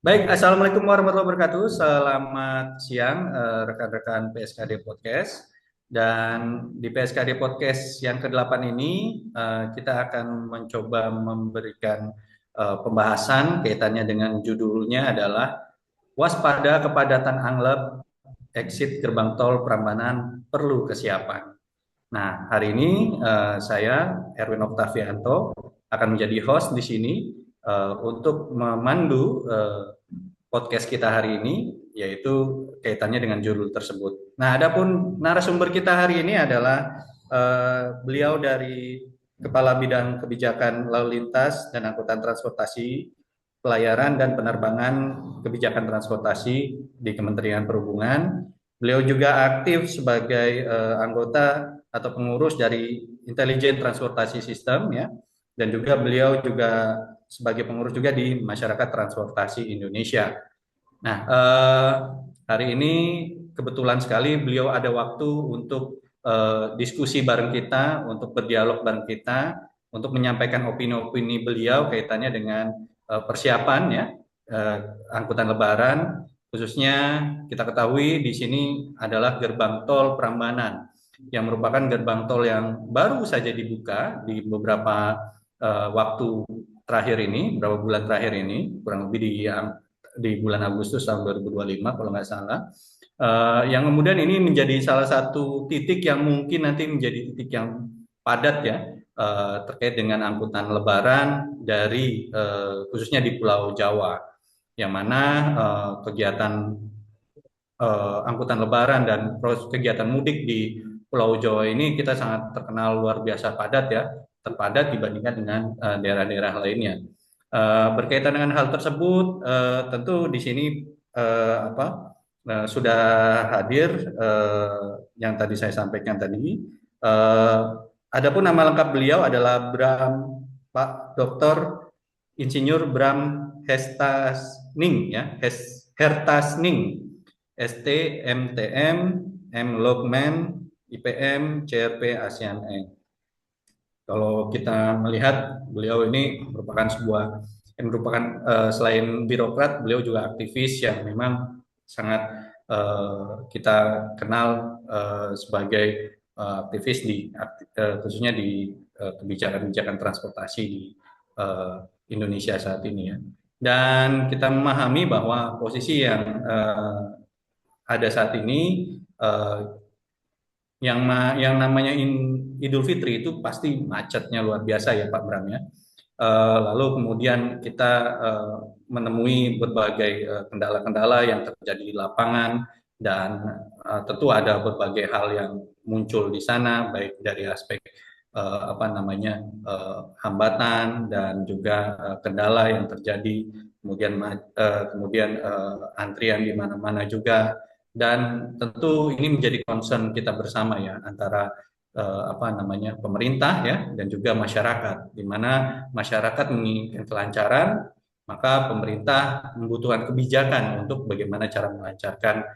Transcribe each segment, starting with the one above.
Baik, Assalamualaikum warahmatullahi wabarakatuh. Selamat siang, rekan-rekan PSKD Podcast. Dan di PSKD Podcast yang ke-8 ini, kita akan mencoba memberikan pembahasan kaitannya dengan judulnya adalah Waspada Kepadatan Anglep, Exit Gerbang Tol Prambanan Perlu Kesiapan. Nah, hari ini saya, Erwin Oktavianto, akan menjadi host di sini untuk memandu podcast kita hari ini, yaitu kaitannya dengan judul tersebut. Nah, adapun narasumber kita hari ini adalah beliau dari Kepala Bidang Kebijakan Lalu Lintas dan Angkutan Transportasi, Pelayaran dan Penerbangan Kebijakan Transportasi di Kementerian Perhubungan. Beliau juga aktif sebagai anggota atau pengurus dari Intelijen Transportasi Sistem ya, dan juga beliau juga sebagai pengurus juga di Masyarakat Transportasi Indonesia. Nah, hari ini kebetulan sekali beliau ada waktu untuk diskusi bareng kita, untuk berdialog bareng kita, untuk menyampaikan opini-opini beliau kaitannya dengan persiapan ya eh, angkutan Lebaran, khususnya kita ketahui di sini adalah gerbang tol Prambanan yang merupakan gerbang tol yang baru saja dibuka di beberapa waktu terakhir ini, beberapa bulan terakhir ini, kurang lebih di bulan Agustus tahun 2025 kalau nggak salah. Yang kemudian ini menjadi salah satu titik yang mungkin nanti menjadi titik yang padat ya terkait dengan angkutan Lebaran dari khususnya di Pulau Jawa, yang mana kegiatan angkutan Lebaran dan kegiatan mudik di Pulau Jawa ini kita sangat terkenal luar biasa padat ya, terpadat dibandingkan dengan daerah-daerah lainnya. Berkaitan dengan hal tersebut, tentu di sini sudah hadir yang tadi saya sampaikan tadi. Uh, Adapun nama lengkap beliau adalah Pak Dr. Insinyur Bram Hestasning ya, Hertasning, ST, MTM, M Logman, IPM, CRP ASEAN E. Kalau kita melihat beliau ini merupakan selain birokrat, beliau juga aktivis yang memang sangat kita kenal sebagai aktivis khususnya di kebijakan-kebijakan transportasi di Indonesia saat ini ya. Dan kita memahami bahwa posisi yang ada saat ini yang namanya Idul Fitri itu pasti macetnya luar biasa ya Pak Bram ya. Lalu kemudian kita menemui berbagai kendala-kendala yang terjadi di lapangan, dan tentu ada berbagai hal yang muncul di sana, baik dari aspek hambatan dan juga kendala yang terjadi, kemudian antrian di mana-mana juga, dan tentu ini menjadi concern kita bersama ya antara pemerintah ya dan juga masyarakat, di mana masyarakat menginginkan kelancaran, maka pemerintah membutuhkan kebijakan untuk bagaimana cara melancarkan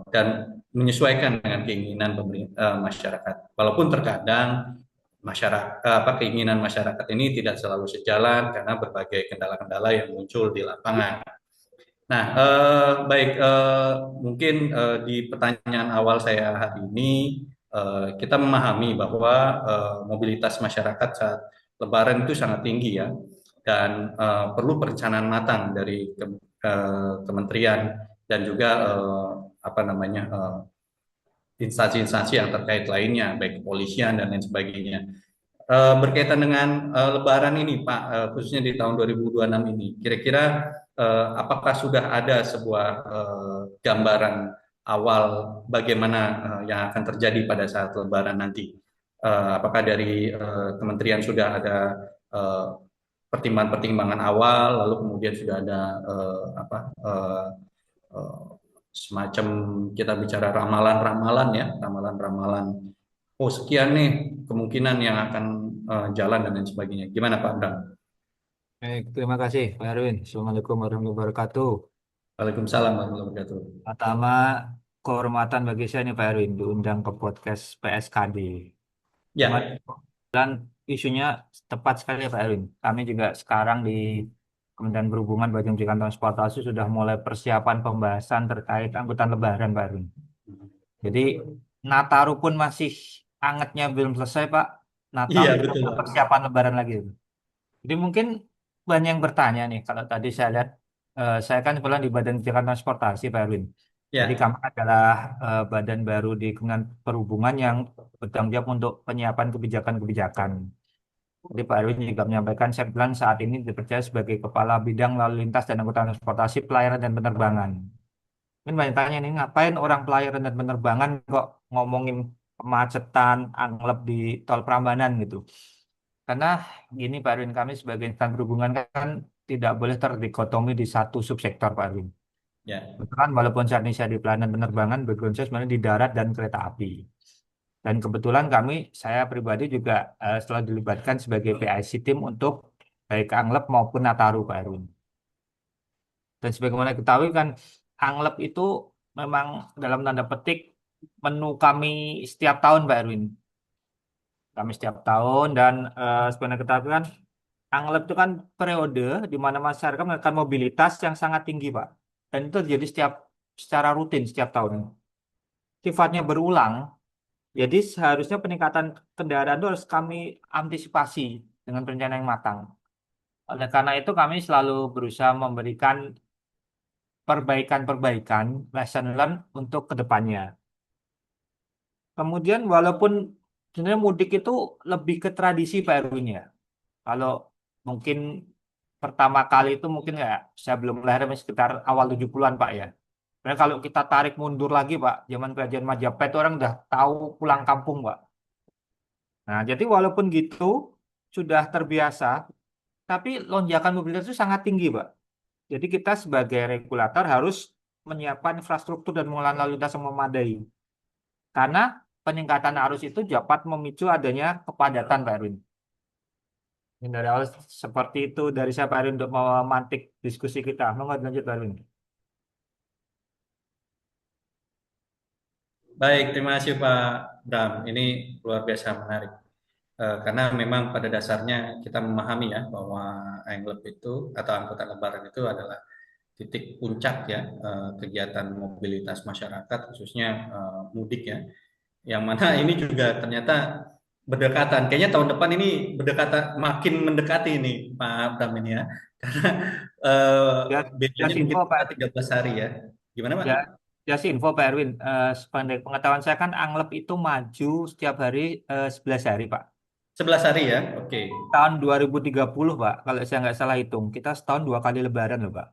dan menyesuaikan dengan keinginan masyarakat. Walaupun terkadang keinginan masyarakat ini tidak selalu sejalan karena berbagai kendala-kendala yang muncul di lapangan. Nah, baik, mungkin di pertanyaan awal saya hari ini, kita memahami bahwa mobilitas masyarakat saat Lebaran itu sangat tinggi ya, dan perlu perencanaan matang dari kementerian dan juga instansi-instansi yang terkait lainnya, baik kepolisian dan lain sebagainya. Berkaitan dengan Lebaran ini, Pak, khususnya di tahun 2026 ini, kira-kira apakah sudah ada sebuah gambaran awal bagaimana yang akan terjadi pada saat Lebaran nanti? Apakah dari kementerian sudah ada eh, pertimbangan-pertimbangan awal, lalu kemudian sudah ada eh, semacam kita bicara ramalan-ramalan ya, ramalan-ramalan. Oh, sekian nih kemungkinan yang akan jalan dan lain sebagainya. Gimana Pak Bram? Baik, terima kasih Pak Erwin. Assalamualaikum warahmatullahi wabarakatuh. Waalaikumsalam warahmatullahi wabarakatuh. Pertama, kehormatan bagi saya nih Pak Erwin diundang ke podcast PSKD. Ya, Dan isunya tepat sekali ya Pak Erwin. Kami juga sekarang di Kementerian Perhubungan Badan Pendidikan Transportasi sudah mulai persiapan pembahasan terkait angkutan lebaran Pak Erwin. Jadi Nataru pun masih angetnya belum selesai Pak. Nataru Iya, itu betul, udah Pak. persiapan lebaran lagi. Jadi mungkin banyak yang bertanya nih, kalau tadi saya lihat, saya kan kebetulan di Badan Kebijakan Transportasi, Pak Erwin. Jadi Ya, kami adalah badan baru di Kementerian Perhubungan yang bertanggung jawab untuk penyiapan kebijakan-kebijakan. Jadi Pak Erwin juga menyampaikan, saya bilang saat ini dipercaya sebagai Kepala Bidang Lalu Lintas dan Angkutan Transportasi Pelayaran dan Penerbangan. Mungkin banyak tanya nih, ngapain orang pelayaran dan penerbangan kok ngomongin kemacetan, anglep di tol Prambanan gitu. Karena gini Pak Erwin, kami sebagai insan perhubungan kan tidak boleh terdikotomi di satu subsektor Pak Erwin. ya. Kebetulan walaupun saat ini saya di pelayanan penerbangan, background saya sebenarnya di darat dan kereta api. Dan kebetulan saya pribadi juga setelah dilibatkan sebagai PIC tim untuk baik Anglep maupun Nataru Pak Erwin. Dan sebagaimana ketahui kan, Anglep itu memang dalam tanda petik menu kami setiap tahun Pak Erwin. Kami setiap tahun dan sebenarnya ketahui kan Anglep itu kan periode di mana masyarakat menekan mobilitas yang sangat tinggi, Pak. Dan itu terjadi secara rutin setiap tahun. Sifatnya berulang, jadi seharusnya peningkatan kendaraan itu harus kami antisipasi dengan perencanaan yang matang. Oleh karena itu kami selalu berusaha memberikan perbaikan-perbaikan, lesson learned untuk kedepannya. Kemudian walaupun sebenarnya mudik itu lebih ke tradisi Pak Erwin ya. Kalau mungkin pertama kali itu mungkin ya saya belum lahir masih sekitar awal 70-an Pak ya. Karena kalau kita tarik mundur lagi Pak, zaman kerajaan Majapahit itu orang udah tahu pulang kampung Pak. Nah, jadi walaupun gitu sudah terbiasa, tapi lonjakan mobilitas itu sangat tinggi Pak. Jadi kita sebagai regulator harus menyiapkan infrastruktur dan pengelolaan lalu lintas yang memadai. Karena peningkatan arus itu dapat memicu adanya kepadatan Pak Erwin. Ini dari awal seperti itu dari saya Pak Erwin untuk memantik diskusi kita. Monggo lanjut Pak Erwin. Baik, terima kasih Pak Bram. Ini luar biasa menarik. Karena memang pada dasarnya kita memahami ya bahwa Anglep itu atau angkutan lebaran itu adalah titik puncak ya kegiatan mobilitas masyarakat khususnya mudik ya. Yang mana ini juga ternyata berdekatan. Kayaknya tahun depan ini berdekatan makin mendekati ini Pak Bram ini ya. Karena Ya, bedanya just mungkin info cuma Pak. 13 hari ya. Gimana Pak? Ya, just info Pak Erwin. Sependek pengetahuan saya kan Anglep itu maju setiap hari 11 hari Pak. 11 hari ya. Oke. Tahun 2030 Pak, kalau saya nggak salah hitung, kita setahun 2 kali Lebaran loh Pak.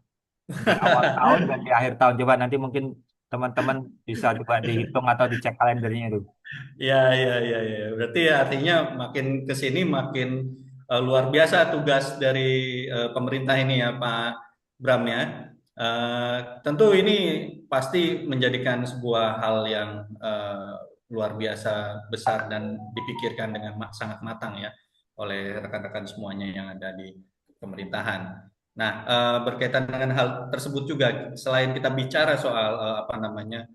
Di awal tahun dan di akhir tahun. Coba nanti mungkin teman-teman bisa coba dihitung atau dicek kalendernya itu. Ya, ya, ya, ya. Berarti ya artinya makin ke sini makin luar biasa tugas dari pemerintah ini ya Pak Bram ya. Tentu ini pasti menjadikan sebuah hal yang luar biasa besar dan dipikirkan dengan sangat matang ya oleh rekan-rekan semuanya yang ada di pemerintahan. Nah, berkaitan dengan hal tersebut juga, selain kita bicara soal apa namanya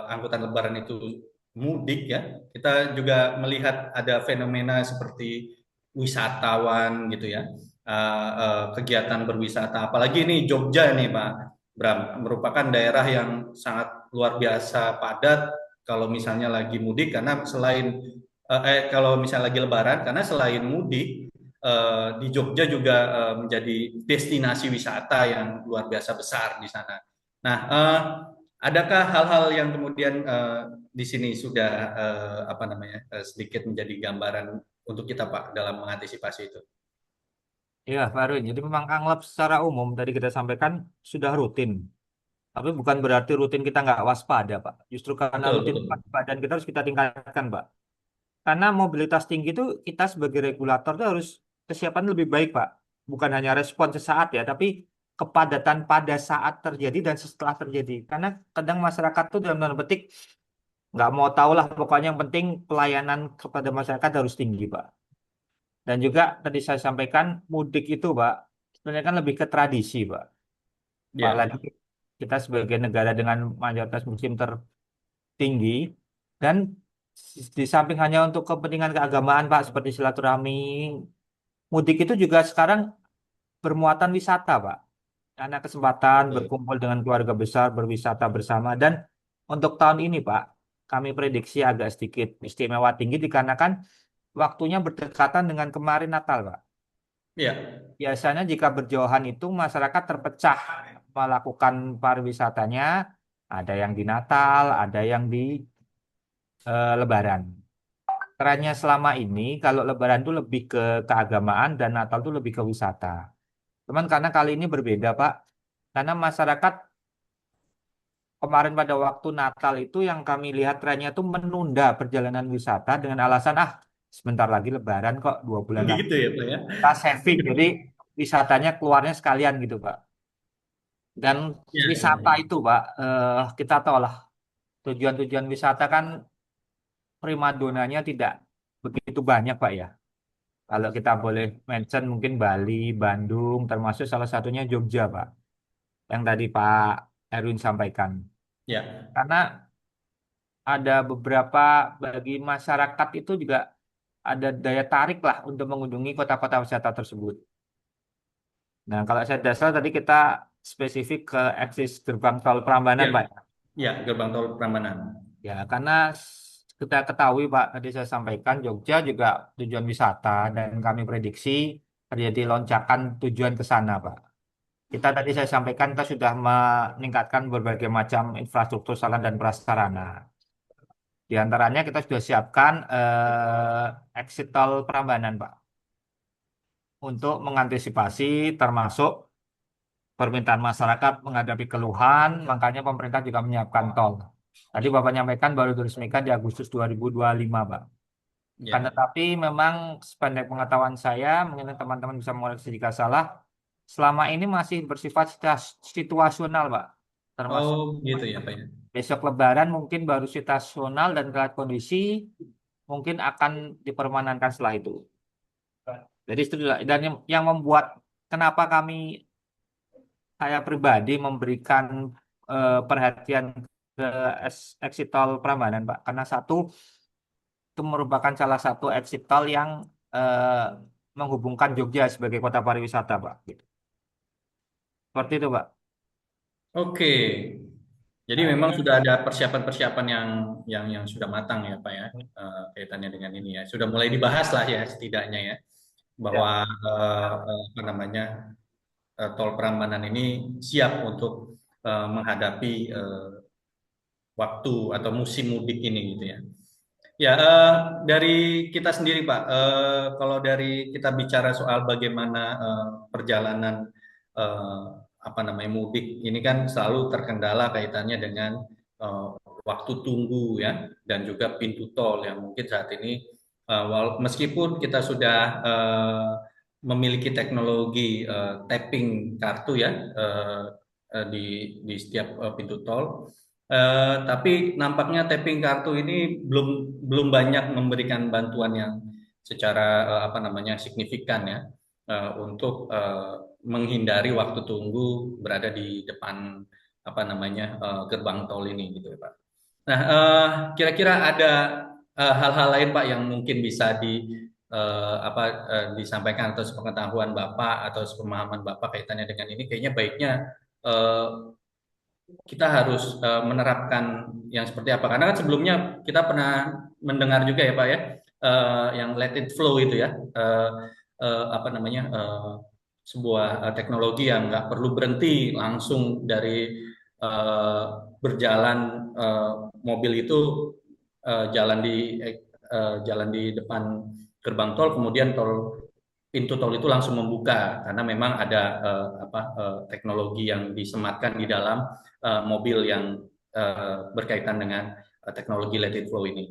angkutan lebaran itu mudik ya, kita juga melihat ada fenomena seperti wisatawan gitu ya, kegiatan berwisata. Apalagi ini Jogja nih Pak Bram, merupakan daerah yang sangat luar biasa padat kalau misalnya lagi mudik karena kalau misalnya lagi Lebaran karena selain mudik di Jogja juga menjadi destinasi wisata yang luar biasa besar di sana. Nah, adakah hal-hal yang kemudian di sini sudah apa namanya sedikit menjadi gambaran untuk kita Pak dalam mengantisipasi itu? Iya, Pak Erwin. Jadi memang Anglep secara umum tadi kita sampaikan sudah rutin. Tapi bukan berarti rutin kita nggak waspada, Pak. Justru karena Betul, rutin betul. waspadaan kita harus kita tingkatkan, Pak. Karena mobilitas tinggi itu kita sebagai regulator itu harus kesiapan lebih baik, Pak. Bukan hanya respon sesaat ya, tapi kepadatan pada saat terjadi dan setelah terjadi. Karena kadang masyarakat tuh dalam tanda petik nggak mau tahu lah, pokoknya yang penting pelayanan kepada masyarakat harus tinggi, Pak. Dan juga tadi saya sampaikan mudik itu, Pak, sebenarnya kan lebih ke tradisi, Pak. Apalagi Ya, kita sebagai negara dengan mayoritas muslim tertinggi dan di samping hanya untuk kepentingan keagamaan, Pak, seperti silaturahmi, mudik itu juga sekarang bermuatan wisata, Pak. Karena kesempatan Betul. berkumpul dengan keluarga besar, berwisata bersama. Dan untuk tahun ini, Pak, kami prediksi agak sedikit istimewa tinggi dikarenakan waktunya berdekatan dengan kemarin Natal, Pak. Iya, Biasanya jika berjauhan itu masyarakat terpecah melakukan pariwisatanya, ada yang di Natal, ada yang di Lebaran. Trennya selama ini kalau Lebaran itu lebih ke keagamaan dan Natal itu lebih ke wisata. Cuman karena kali ini berbeda, Pak. Karena masyarakat kemarin pada waktu Natal itu yang kami lihat trennya itu menunda perjalanan wisata dengan alasan sebentar lagi Lebaran kok 2 bulan lagi. begitu ya Pak ya. Kita saving, jadi wisatanya keluarnya sekalian gitu, Pak. Dan Iya, iya, wisata iya. itu, Pak, kita tahu lah tujuan-tujuan wisata kan primadonanya tidak begitu banyak, Pak ya. Kalau kita boleh mention mungkin Bali, Bandung, termasuk salah satunya Jogja, Pak, yang tadi Pak Erwin sampaikan. Ya. Karena ada beberapa bagi masyarakat itu juga ada daya tarik lah untuk mengunjungi kota-kota wisata tersebut. Nah, kalau saya dasar tadi kita spesifik ke eksis gerbang tol Prambanan, Iya, Pak. iya, gerbang tol Prambanan. Ya, karena kita ketahui, Pak, tadi saya sampaikan Jogja juga tujuan wisata dan kami prediksi terjadi lonjakan tujuan ke sana, Pak. Kita tadi saya sampaikan kita sudah meningkatkan berbagai macam infrastruktur sarana dan prasarana. Di antaranya kita sudah siapkan exit tol Prambanan, Pak, untuk mengantisipasi termasuk permintaan masyarakat menghadapi keluhan, makanya pemerintah juga menyiapkan tol. Tadi Bapak nyampaikan baru diresmikan di Agustus 2025, Pak. Kan Ya. tetapi memang sependek pengetahuan saya, mungkin teman-teman bisa mengoreksi jika salah, selama ini masih bersifat situasional, Pak. Termasuk Oh, gitu ya Pak ya. besok Lebaran mungkin baru situasional dan lihat kondisi mungkin akan dipermanenkan setelah itu. Jadi itu dan yang membuat kenapa saya pribadi memberikan perhatian ke exit tol Prambanan, Pak. Karena satu, itu merupakan salah satu exit tol yang menghubungkan Jogja sebagai kota pariwisata, Pak. Gitu. Seperti itu, Pak. Oke. Jadi Nah, memang sudah ada persiapan-persiapan yang sudah matang ya Pak ya, kaitannya dengan ini ya. Sudah mulai dibahas lah ya setidaknya ya ya, bahwa apa namanya tol Prambanan ini siap untuk menghadapi waktu atau musim mudik ini gitu ya. Ya, dari kita sendiri Pak, kalau dari kita bicara soal bagaimana perjalanan eh, apa namanya mudik ini kan selalu terkendala kaitannya dengan eh, waktu tunggu ya dan juga pintu tol yang mungkin saat ini meskipun kita sudah memiliki teknologi tapping kartu ya di setiap pintu tol. Tapi nampaknya tapping kartu ini belum belum banyak memberikan bantuan yang secara apa namanya signifikan ya untuk menghindari waktu tunggu berada di depan apa namanya gerbang tol ini gitu ya Pak. Nah, kira-kira ada hal-hal lain Pak yang mungkin bisa apa disampaikan atau sepengetahuan Bapak atau sepemahaman Bapak kaitannya dengan ini kayaknya baiknya eh, kita harus menerapkan yang seperti apa. Karena kan sebelumnya kita pernah mendengar juga ya Pak ya, yang let it flow itu ya, apa namanya, sebuah teknologi yang nggak perlu berhenti langsung dari eh, berjalan eh, mobil itu jalan di depan gerbang tol, kemudian pintu tol itu langsung membuka karena memang ada apa teknologi yang disematkan di dalam mobil yang berkaitan dengan teknologi let it flow ini.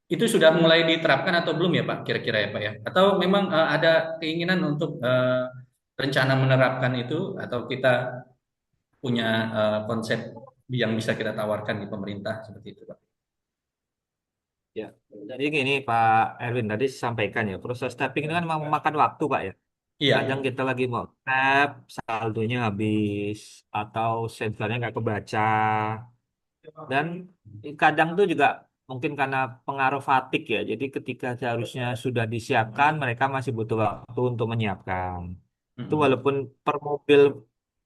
Itu sudah mulai diterapkan atau belum ya Pak? Kira-kira ya Pak ya? Atau memang ada keinginan untuk rencana menerapkan itu atau kita punya konsep yang bisa kita tawarkan di pemerintah seperti itu Pak? ya. Jadi gini, Pak Erwin tadi sampaikan ya, proses tapping itu kan memang memakan waktu, Pak ya. Kadang Iya, kita lagi mau tap, saldonya habis, atau sensornya nggak kebaca. Dan kadang tuh juga mungkin karena pengaruh fatigue ya. Jadi ketika seharusnya sudah disiapkan, mereka masih butuh waktu untuk menyiapkan. Itu Mm-mm. walaupun per mobil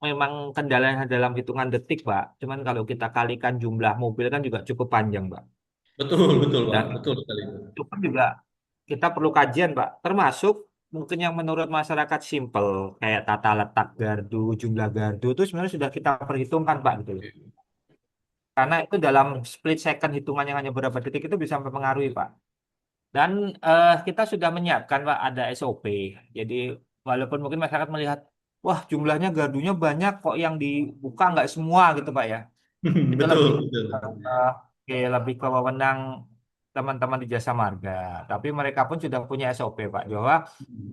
memang kendalanya dalam hitungan detik, Pak. Cuman kalau kita kalikan jumlah mobil kan juga cukup panjang, Pak. Betul, betul, Pak. Dan Betul sekali itu. itu pun juga kita perlu kajian, Pak. Termasuk mungkin yang menurut masyarakat simpel, kayak tata letak gardu, jumlah gardu, itu sebenarnya sudah kita perhitungkan, Pak, gitu loh. Karena itu dalam split second hitungan yang hanya beberapa detik itu bisa mempengaruhi, Pak. Dan kita sudah menyiapkan, Pak, ada SOP. Jadi walaupun mungkin masyarakat melihat, wah jumlahnya gardunya banyak kok yang dibuka nggak semua gitu, Pak ya. Itu lebih Betul, betul. lebih ke wewenang teman-teman di Jasa Marga. Tapi mereka pun sudah punya SOP, Pak, bahwa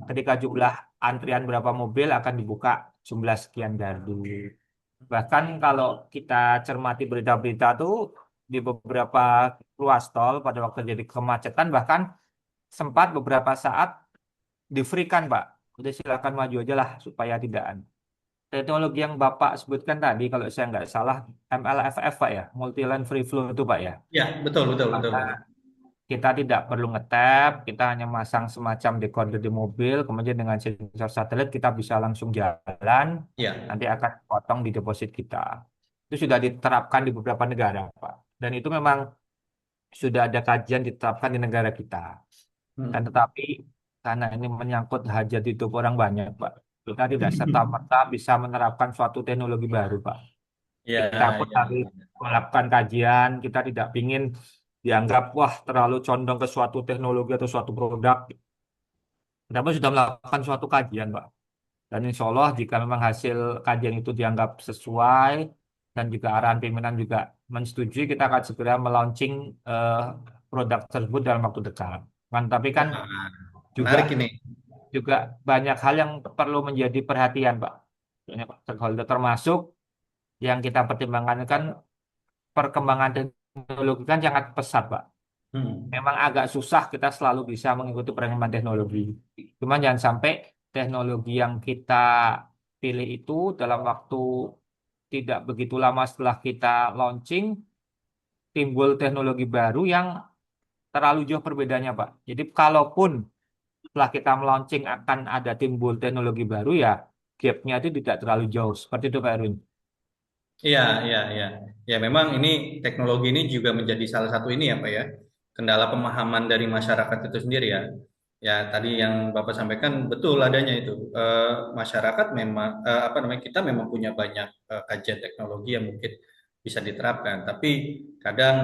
ketika jumlah antrian berapa mobil akan dibuka jumlah sekian gardu. Bahkan kalau kita cermati berita-berita tuh di beberapa ruas tol pada waktu jadi kemacetan bahkan sempat beberapa saat di-free-kan, Pak. Udah silakan maju aja lah supaya tidak. Teknologi yang Bapak sebutkan tadi, kalau saya nggak salah, MLFF, Pak ya, Multi Lane Free Flow itu, Pak ya. Ya, betul, betul, betul, Maka Pak. kita tidak perlu ngetap, kita hanya masang semacam decoder di mobil, kemudian dengan sensor satelit kita bisa langsung jalan, Ya. nanti akan potong di deposit kita. Itu sudah diterapkan di beberapa negara, Pak. Dan itu memang sudah ada kajian diterapkan di negara kita. Dan Hmm. tetapi karena ini menyangkut hajat hidup orang banyak, Pak. Kita tidak serta-merta bisa menerapkan suatu teknologi baru, Pak. Ya, Kita pun ya. harus melakukan kajian. Kita tidak ingin dianggap, wah, terlalu condong ke suatu teknologi atau suatu produk. Kita pun sudah melakukan suatu kajian, Pak. Dan insya Allah jika memang hasil kajian itu dianggap sesuai dan juga arahan pimpinan juga mensetujui, kita akan segera melaunching eh, produk tersebut dalam waktu dekat. Kan, tapi kan Wah, juga menarik ini. juga banyak hal yang perlu menjadi perhatian, Pak. Banyak stakeholder termasuk yang kita pertimbangkan kan perkembangan teknologi kan sangat pesat, Pak. Hmm. Memang agak susah kita selalu bisa mengikuti perkembangan teknologi. Cuman jangan sampai teknologi yang kita pilih itu dalam waktu tidak begitu lama setelah kita launching, timbul teknologi baru yang terlalu jauh perbedaannya, Pak. Jadi kalaupun setelah kita melaunching akan ada timbul teknologi baru ya gapnya itu tidak terlalu jauh seperti itu, Pak Erwin. Iya, iya, iya. Ya, memang ini teknologi ini juga menjadi salah satu ini ya, Pak ya. Kendala pemahaman dari masyarakat itu sendiri ya. Ya, tadi yang Bapak sampaikan betul adanya itu. Masyarakat memang apa namanya kita memang punya banyak kajian teknologi yang mungkin bisa diterapkan, tapi kadang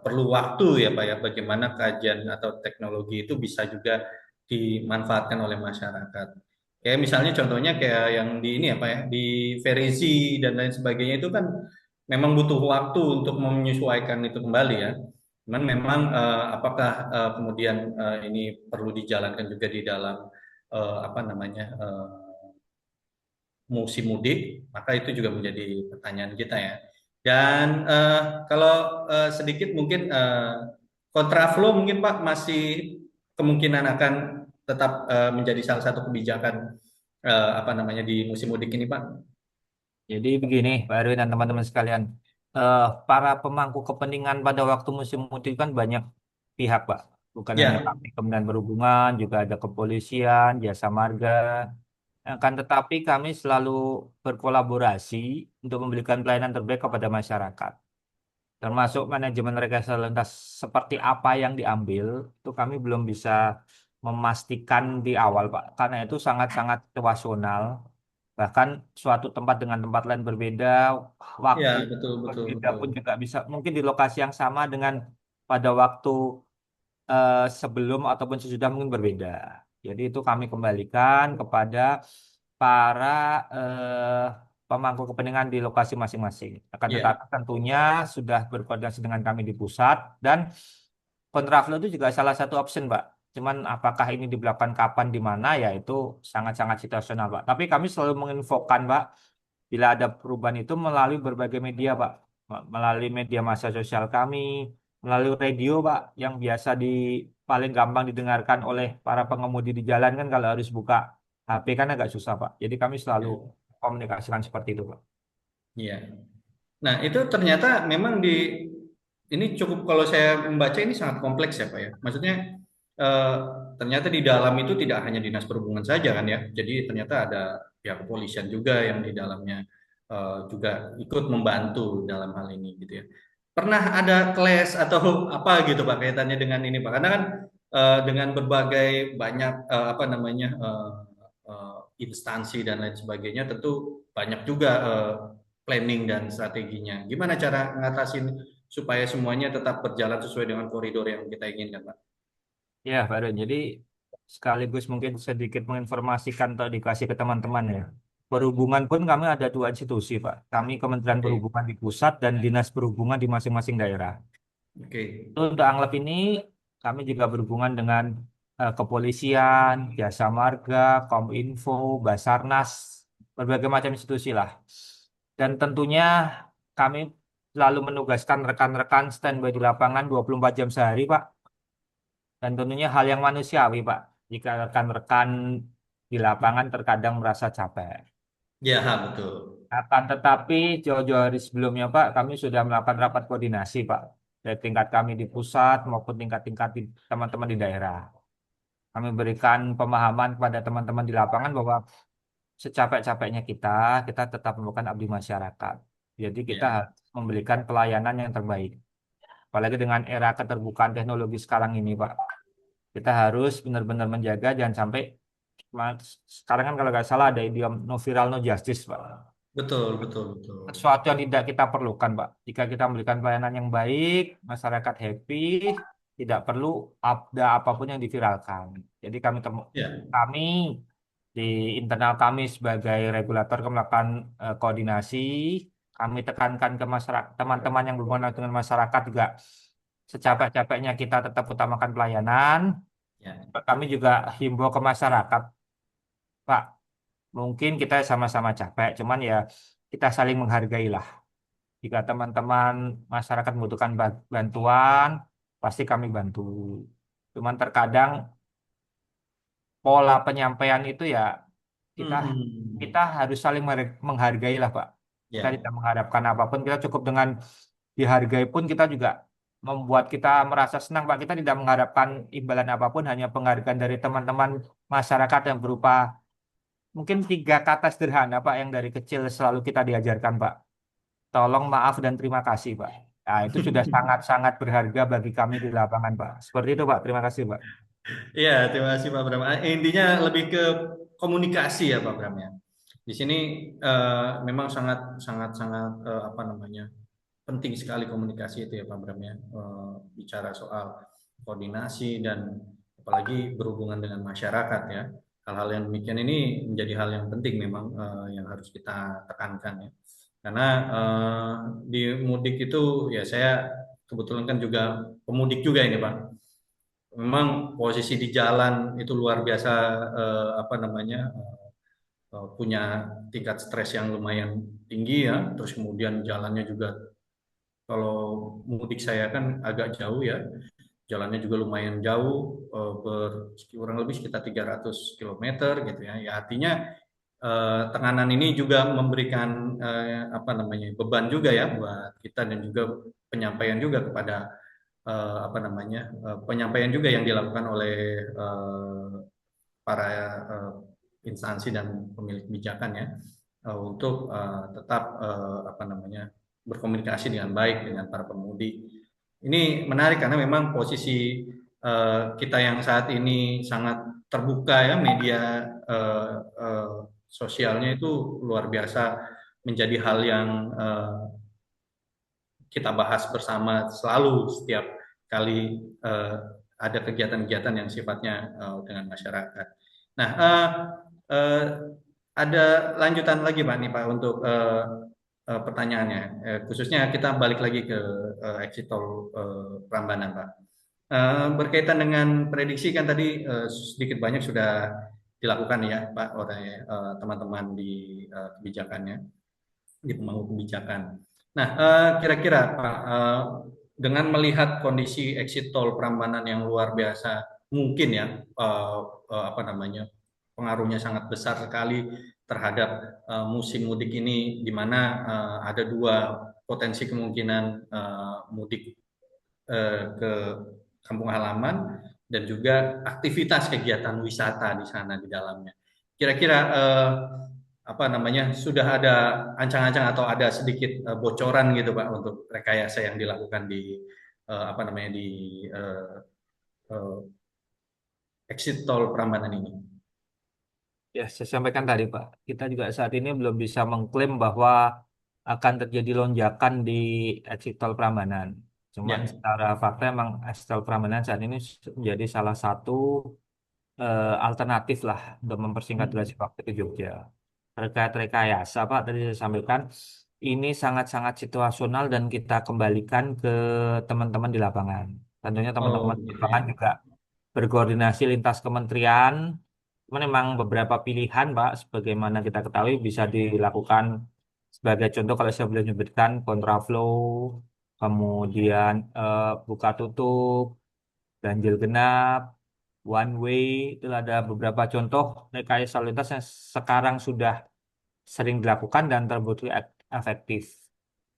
perlu waktu ya, Pak ya, bagaimana kajian atau teknologi itu bisa juga dimanfaatkan oleh masyarakat. Kayak misalnya contohnya kayak yang di ini apa ya, di Verizi dan lain sebagainya itu kan memang butuh waktu untuk menyesuaikan itu kembali ya. Cuman memang apakah kemudian ini perlu dijalankan juga di dalam apa namanya musim mudik, maka itu juga menjadi pertanyaan kita ya. Dan kalau sedikit mungkin kontraflow mungkin Pak masih kemungkinan akan tetap menjadi salah satu kebijakan apa namanya di musim mudik ini Pak. Jadi begini, Pak Erwin dan teman-teman sekalian, para pemangku kepentingan pada waktu musim mudik kan banyak pihak, Pak. Bukan hanya Ya, kami Kementerian Perhubungan, juga ada kepolisian, jasa marga. Akan tetapi kami selalu berkolaborasi untuk memberikan pelayanan terbaik kepada masyarakat. Termasuk manajemen rekayasa lalu lintas seperti apa yang diambil, itu kami belum bisa memastikan di awal, Pak. Karena itu sangat-sangat situasional. Bahkan suatu tempat dengan tempat lain berbeda, ya waktu betul betul berbeda betul. pun juga bisa. Mungkin di lokasi yang sama dengan pada waktu sebelum ataupun sesudah mungkin berbeda. Jadi itu kami kembalikan kepada para eh, pemangku kepentingan di lokasi masing-masing. Akan Ya, tetapi tentunya sudah berkoordinasi dengan kami di pusat dan kontraflow itu juga salah satu option, Pak. Cuman apakah ini diberlakukan kapan di mana ya itu sangat-sangat situasional, Pak. Tapi kami selalu menginfokan, Pak, bila ada perubahan itu melalui berbagai media, Pak. Melalui media massa sosial kami, melalui radio, Pak, yang biasa paling gampang didengarkan oleh para pengemudi di jalan kan kalau harus buka HP kan agak susah, Pak. Jadi kami selalu ya, komunikasikan seperti itu, Pak. ya. Nah, itu ternyata memang di ini cukup kalau saya membaca ini sangat kompleks ya Pak ya. Maksudnya eh, ternyata di dalam itu tidak hanya dinas perhubungan saja kan ya. Jadi ternyata ada pihak kepolisian juga yang di dalamnya juga ikut membantu dalam hal ini gitu ya. Pernah ada clash atau apa gitu Pak kaitannya dengan ini Pak? Karena kan dengan berbagai banyak apa namanya instansi dan lain sebagainya tentu banyak juga planning dan strateginya. Gimana cara ngatasin supaya semuanya tetap berjalan sesuai dengan koridor yang kita inginkan Pak? Ya, Pak Don. Jadi sekaligus mungkin sedikit menginformasikan atau dikasih ke teman-teman ya. Perhubungan pun kami ada dua institusi, Pak. Kami Kementerian Oke, Perhubungan di pusat dan Dinas Perhubungan di masing-masing daerah. oke, Itu untuk Anglep ini kami juga berhubungan dengan kepolisian, jasa marga, Kominfo, Basarnas, berbagai macam institusi lah. Dan tentunya kami selalu menugaskan rekan-rekan standby di lapangan 24 jam sehari, Pak. Dan tentunya hal yang manusiawi, Pak. Jika rekan-rekan di lapangan terkadang merasa capek. ya betul. Akan tetapi jauh-jauh hari sebelumnya, Pak, kami sudah melakukan rapat koordinasi, Pak. Dari tingkat kami di pusat maupun tingkat-tingkat teman-teman di daerah. Kami berikan pemahaman kepada teman-teman di lapangan bahwa secapek-capeknya kita tetap merupakan abdi masyarakat. Jadi kita Ya, harus memberikan pelayanan yang terbaik. Apalagi dengan era keterbukaan teknologi sekarang ini, Pak. Kita harus benar-benar menjaga jangan sampai sekarang kan kalau nggak salah ada idiom no viral no justice, Pak. betul, betul, betul. Sesuatu yang tidak kita perlukan, Pak. Jika kita memberikan pelayanan yang baik, masyarakat happy, tidak perlu ada apapun yang diviralkan. Jadi Ya, kami di internal kami sebagai regulator melakukan koordinasi, kami tekankan ke masyarakat, teman-teman yang berhubungan dengan masyarakat juga secapek-capeknya kita tetap utamakan pelayanan. ya. Kami juga himbau ke masyarakat, Pak, mungkin kita sama-sama capek, cuman ya kita saling menghargai lah. Jika teman-teman masyarakat membutuhkan bantuan, pasti kami bantu. Cuman terkadang pola penyampaian itu ya kita Hmm, kita harus saling menghargai lah, Pak. Kita ya. tidak mengharapkan apapun, kita cukup dengan dihargai pun kita juga membuat kita merasa senang, Pak. Kita tidak mengharapkan imbalan apapun, hanya penghargaan dari teman-teman masyarakat yang berupa mungkin tiga kata sederhana, Pak, yang dari kecil selalu kita diajarkan, Pak. Tolong, maaf, dan terima kasih, Pak. Nah, itu sudah sangat-sangat berharga bagi kami di lapangan, Pak. Seperti itu, Pak. Terima kasih, Pak. Iya, terima kasih Pak Bram. Intinya lebih ke komunikasi ya Pak Bram ya. Di sini memang sangat sangat sangat apa namanya penting sekali komunikasi itu ya Pak Bram ya. Bicara soal koordinasi dan apalagi berhubungan dengan masyarakat ya. Hal-hal yang demikian ini menjadi hal yang penting memang yang harus kita tekankan ya. Karena di mudik itu ya saya kebetulan kan juga pemudik juga ini Pak. Memang posisi di jalan itu luar biasa apa namanya punya tingkat stres yang lumayan tinggi ya. Terus kemudian jalannya juga kalau mudik saya kan agak jauh ya. Jalannya juga lumayan jauh kurang lebih sekitar 300 kilometer gitu ya. Ya artinya tekanan ini juga memberikan apa namanya beban juga ya buat kita dan juga penyampaian juga kepada apa namanya penyampaian juga yang dilakukan oleh para instansi dan pemilik kebijakan ya untuk tetap apa namanya berkomunikasi dengan baik dengan para pemudik. Ini menarik karena memang posisi kita yang saat ini sangat terbuka ya media sosialnya itu luar biasa menjadi hal yang kita bahas bersama selalu setiap kali ada kegiatan-kegiatan yang sifatnya dengan masyarakat. Nah, uh, ada lanjutan lagi Pak nih Pak untuk pertanyaannya. Khususnya kita balik lagi ke exit tol Prambanan Pak. Berkaitan dengan prediksi kan tadi sedikit banyak sudah dilakukan ya Pak oleh teman-teman di kebijakannya, di pemangku kebijakan. Nah, kira-kira Pak, dengan melihat kondisi exit tol Prambanan yang luar biasa, mungkin ya apa namanya pengaruhnya sangat besar sekali terhadap musim mudik ini, di mana ada dua potensi kemungkinan mudik ke kampung halaman dan juga aktivitas kegiatan wisata di sana di dalamnya. Kira-kira apa namanya sudah ada ancang-ancang atau ada sedikit bocoran gitu Pak untuk rekayasa yang dilakukan di apa namanya di eh, eh, exit tol Prambanan ini. Ya, saya sampaikan tadi, Pak. Kita juga saat ini belum bisa mengklaim bahwa akan terjadi lonjakan di exit tol Prambanan. Cuman Ya. secara fakta memang exit tol Prambanan saat ini menjadi salah satu alternatif lah untuk mempersingkat durasi Hmm. waktu ke Jogja. Terkait rekayasa, Pak, tadi saya sampaikan ini sangat-sangat situasional dan kita kembalikan ke teman-teman di lapangan. Tentunya teman-teman Oh di gitu ya. lapangan juga berkoordinasi lintas kementerian. Cuman memang beberapa pilihan, Pak, sebagaimana kita ketahui bisa dilakukan sebagai contoh kalau saya boleh menyebutkan kontraflow, kemudian buka tutup, ganjil genap, one way, itu ada beberapa contoh rekayasa lalu lintas yang sekarang sudah sering dilakukan dan terbukti efektif.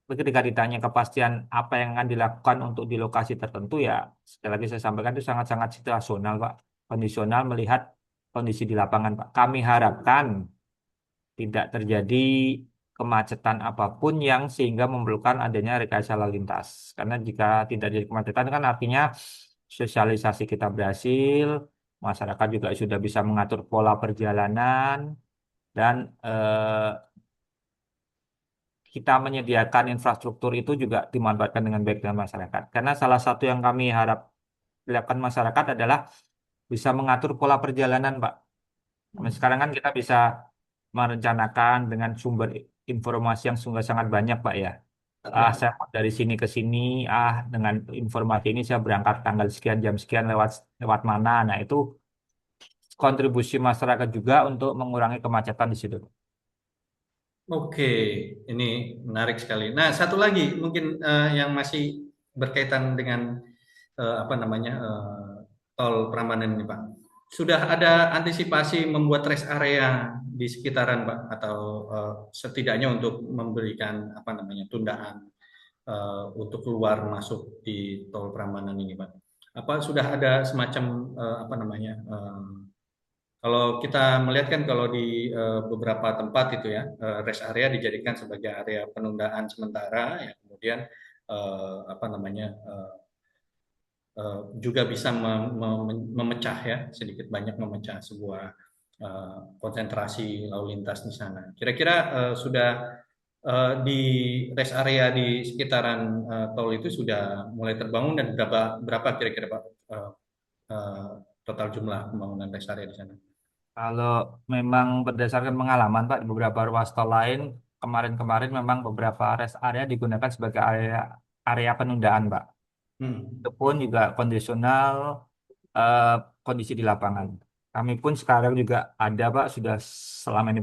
Tapi ketika ditanya kepastian apa yang akan dilakukan untuk di lokasi tertentu ya, sekali lagi saya sampaikan itu sangat-sangat situasional, Pak. Kondisional melihat kondisi di lapangan, Pak. Kami harapkan tidak terjadi kemacetan apapun yang sehingga memerlukan adanya rekayasa lalu lintas. Karena jika tidak terjadi kemacetan kan artinya sosialisasi kita berhasil, masyarakat juga sudah bisa mengatur pola perjalanan, dan kita menyediakan infrastruktur itu juga dimanfaatkan dengan baik dengan masyarakat. Karena salah satu yang kami harap dilakukan masyarakat adalah bisa mengatur pola perjalanan, Pak. Nah, sekarang kan kita bisa merencanakan dengan sumber informasi yang sungguh sangat banyak, Pak ya. Ya. Saya dari sini ke sini, dengan informasi ini saya berangkat tanggal sekian, jam sekian, lewat lewat mana. Nah, itu kontribusi masyarakat juga untuk mengurangi kemacetan di situ. Oke, ini menarik sekali. Nah, satu lagi mungkin yang masih berkaitan dengan apa namanya tol Prambanan ini, Pak. Sudah ada antisipasi membuat rest area di sekitaran, Pak, atau setidaknya untuk memberikan apa namanya tundaan untuk keluar masuk di tol Prambanan ini, Pak. Apa sudah ada semacam apa namanya kalau kita melihat kan kalau di beberapa tempat itu ya, rest area dijadikan sebagai area penundaan sementara, ya kemudian apa namanya juga bisa memecah ya sedikit banyak memecah sebuah konsentrasi lalu lintas di sana. Kira-kira sudah di rest area di sekitaran tol itu sudah mulai terbangun dan berapa berapa kira-kira Pak eh, total jumlah pembangunan rest area di sana? Kalau memang berdasarkan pengalaman, Pak, di beberapa ruas tol lain, kemarin-kemarin memang beberapa rest area digunakan sebagai area area penundaan, Pak. Hmm. Itu pun juga kondisional eh, kondisi di lapangan. Kami pun sekarang juga ada, Pak, sudah selama ini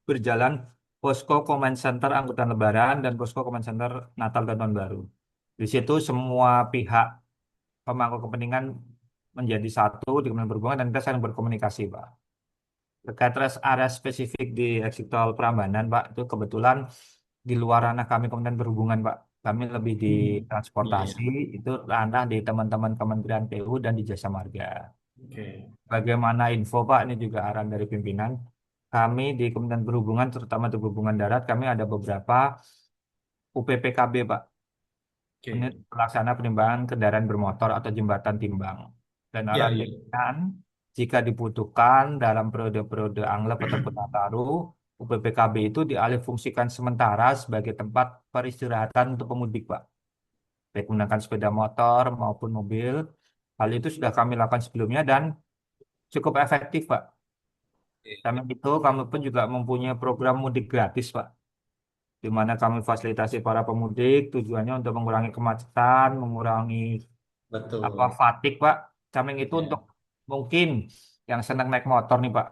berjalan posko command center angkutan lebaran dan posko command center Natal dan Tahun Baru. Di situ semua pihak pemangku kepentingan menjadi satu di Kementerian Perhubungan dan kita saling berkomunikasi, Pak. Terkait rest area spesifik di exit tol Prambanan, Pak, itu kebetulan di luar ranah kami Kementerian Perhubungan, Pak. Kami lebih di Hmm. Iya, iya. transportasi, itu ranah di teman-teman Kementerian PU dan di Jasa Marga. Oke. Bagaimana info, Pak, ini juga arahan dari pimpinan. Kami di Kementerian Perhubungan, terutama di Perhubungan Darat, kami ada beberapa UPPKB, Pak. Ini Oke. pelaksana penimbangan kendaraan bermotor atau jembatan timbang. Dan Iya, arahan iya. pimpinan, jika dibutuhkan dalam periode-periode anglep ataupun Nataru, UPPKB itu dialihfungsikan sementara sebagai tempat peristirahatan untuk pemudik, Pak. Baik menggunakan sepeda motor maupun mobil. Hal itu sudah kami lakukan sebelumnya dan cukup efektif, Pak. Kami itu, kami pun juga mempunyai program mudik gratis, Pak, di mana kami fasilitasi para pemudik tujuannya untuk mengurangi kemacetan, mengurangi Betul. fatigue, Pak. Cameng itu Ya. untuk mungkin yang senang naik motor nih, Pak,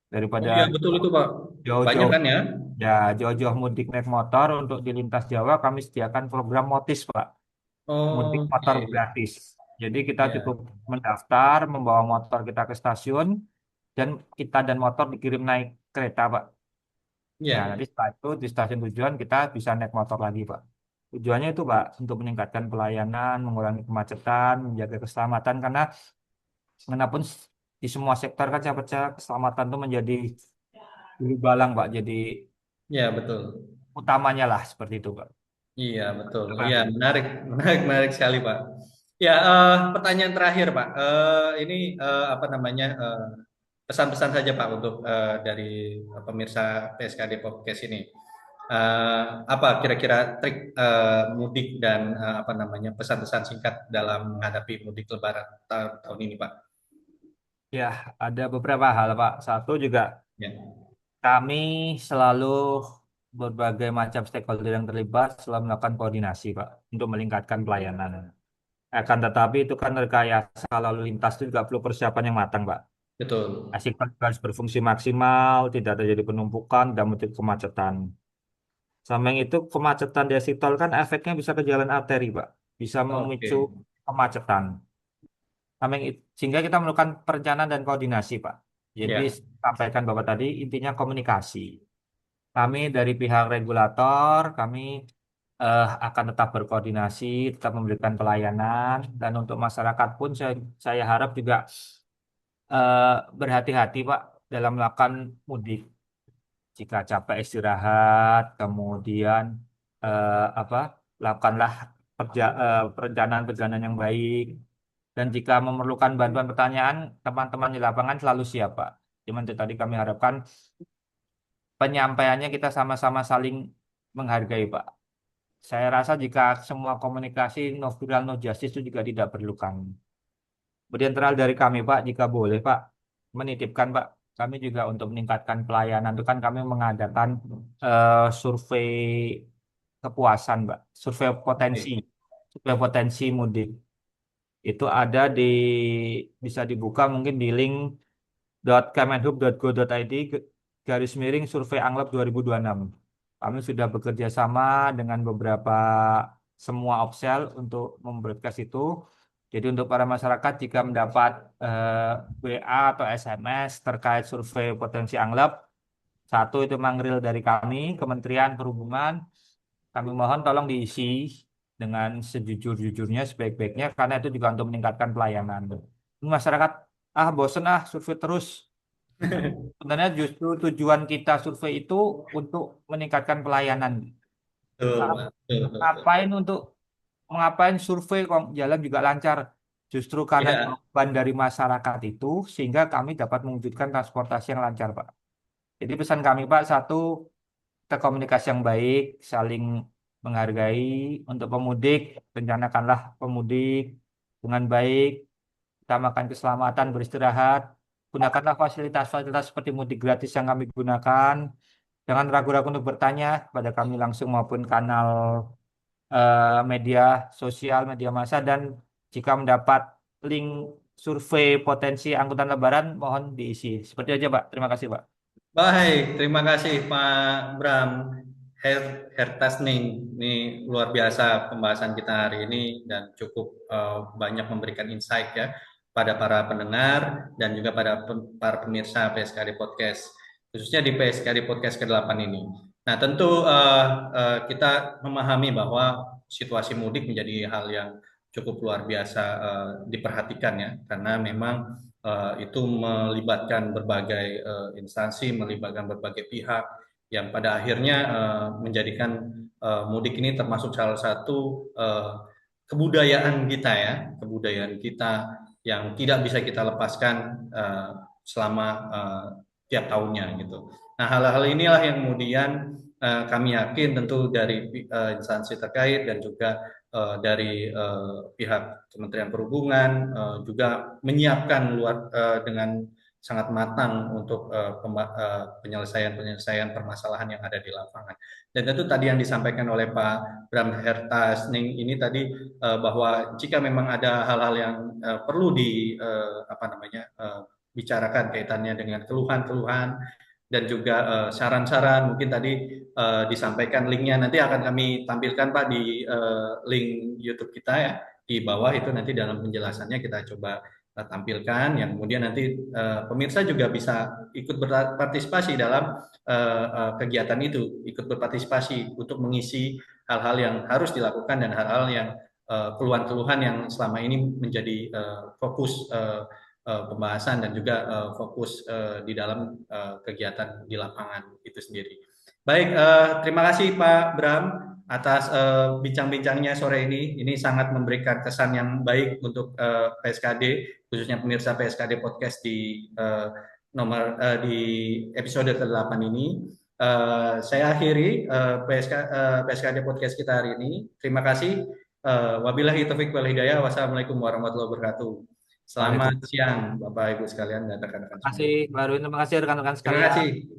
Oh daripada iya betul itu Pak. Banyak jauh-jauh kan ya? ya jauh-jauh mudik naik motor untuk di lintas Jawa kami sediakan program motis, Pak, mudik motor Oke. gratis. Jadi kita Ya. cukup mendaftar, membawa motor kita ke stasiun dan kita dan motor dikirim naik kereta, Pak. Nah, Ya. nanti setelah itu di stasiun tujuan kita bisa naik motor lagi, Pak. Tujuannya itu, Pak, untuk meningkatkan pelayanan, mengurangi kemacetan, menjaga keselamatan karena manapun di semua sektor kan saya percaya keselamatan itu menjadi Guru Balang Pak, jadi Ya, betul. utamanya lah seperti itu Pak. Iya, betul. Iya, Apa? menarik, menarik, menarik sekali, Pak. Ya, pertanyaan terakhir, Pak. Ini apa namanya pesan-pesan saja, Pak, untuk dari pemirsa PSKD Podcast ini. Apa kira-kira trik mudik dan apa namanya pesan-pesan singkat dalam menghadapi mudik Lebaran tahun ini, Pak? Ya, ada beberapa hal Pak. Satu juga Ya, kami selalu berbagai macam stakeholder yang terlibat selalu melakukan koordinasi Pak untuk meningkatkan pelayanan. Akan tetapi itu kan rekayasa lalu lintas itu juga perlu persiapan yang matang Pak. betul. Asik harus berfungsi maksimal, tidak terjadi penumpukan dan menutup kemacetan. Samping itu kemacetan di eksit tol kan efeknya bisa ke jalan arteri Pak, bisa memicu Oke, kemacetan. Sehingga kita melakukan perencanaan dan koordinasi, Pak. Jadi, ya, sampaikan Bapak tadi, intinya komunikasi. Kami dari pihak regulator, kami akan tetap berkoordinasi, tetap memberikan pelayanan, dan untuk masyarakat pun saya harap juga eh, berhati-hati, Pak, dalam melakukan mudik. Jika capek istirahat, kemudian apa, lakukanlah perencanaan perjalanan yang baik. Dan jika memerlukan bantuan pertanyaan, teman-teman di lapangan selalu siap, Pak. Cuman itu tadi kami harapkan penyampaiannya kita sama-sama saling menghargai, Pak. Saya rasa jika semua komunikasi no viral no justice itu juga tidak perlukan. Kemudian terakhir dari kami, Pak, jika boleh, Pak, menitipkan, Pak, kami juga untuk meningkatkan pelayanan itu kan kami mengadakan survei kepuasan, Pak, oke. survei potensi mudik. Itu ada bisa dibuka mungkin di link .kemenhub.go.id garis miring survei Anglep 2026. Kami sudah bekerja sama dengan beberapa semua opsel untuk membroadcast itu. Jadi untuk para masyarakat jika mendapat WA atau SMS terkait survei potensi Anglep, satu itu manggil dari kami, Kementerian Perhubungan, kami mohon tolong diisi dengan sejujur-jujurnya, sebaik-baiknya, karena itu juga untuk meningkatkan pelayanan. Masyarakat, bosen survei terus. Nah, sebenarnya justru tujuan kita survei itu untuk meningkatkan pelayanan. Betul, Ngap- Pak. Betul, betul, betul. Ngapain mengapain survei kok jalan juga lancar? Justru karena Ya, jawaban dari masyarakat itu, sehingga kami dapat mewujudkan transportasi yang lancar, Pak. Jadi pesan kami, Pak, satu, kita komunikasi yang baik, saling menghargai. Untuk pemudik, rencanakanlah pemudik dengan baik, utamakan keselamatan, beristirahat, gunakanlah fasilitas-fasilitas seperti mudik gratis yang kami gunakan. Jangan ragu-ragu untuk bertanya pada kami langsung maupun kanal media sosial, media massa, dan jika mendapat link survei potensi angkutan lebaran, mohon diisi. Seperti aja, Pak. Terima kasih, Pak. baik. Terima kasih Pak Bram Hertasning. Ini luar biasa pembahasan kita hari ini dan cukup banyak memberikan insight ya pada para pendengar dan juga pada para pemirsa PSKD Podcast, khususnya di PSKD Podcast ke-8 ini. Nah, tentu kita memahami bahwa situasi mudik menjadi hal yang cukup luar biasa diperhatikan ya, karena memang itu melibatkan berbagai instansi, melibatkan berbagai pihak yang pada akhirnya menjadikan mudik ini termasuk salah satu kebudayaan kita ya, kebudayaan kita yang tidak bisa kita lepaskan selama tiap tahunnya gitu. Nah, hal-hal inilah yang kemudian kami yakin tentu dari instansi terkait dan juga dari pihak Kementerian Perhubungan juga menyiapkan dengan sangat matang untuk penyelesaian permasalahan yang ada di lapangan. Dan tentu tadi yang disampaikan oleh Pak Bram Hertasning ini tadi bahwa jika memang ada hal-hal yang perlu di apa namanya bicarakan kaitannya dengan keluhan-keluhan dan juga saran-saran mungkin tadi disampaikan linknya nanti akan kami tampilkan Pak di link YouTube kita ya di bawah itu nanti dalam penjelasannya kita coba tampilkan yang kemudian nanti pemirsa juga bisa ikut berpartisipasi dalam kegiatan itu, ikut berpartisipasi untuk mengisi hal-hal yang harus dilakukan dan hal-hal yang keluhan-keluhan yang selama ini menjadi fokus pembahasan dan juga fokus di dalam kegiatan di lapangan itu sendiri. Baik, terima kasih Pak Bram atas bincang-bincangnya sore ini. Ini sangat memberikan kesan yang baik untuk PSKD, khususnya pemirsa PSKD Podcast di episode ke-8 ini. Saya akhiri PSKD Podcast kita hari ini. Terima kasih. Wabillahi taufiq wal hidayah. Wassalamualaikum warahmatullahi wabarakatuh. Selamat Waalaikumsalam. siang, Bapak Ibu sekalian dan rekan-rekan Terima semua. kasih, Mbak Arwin. Terima kasih rekan-rekan Terima sekalian. kasih.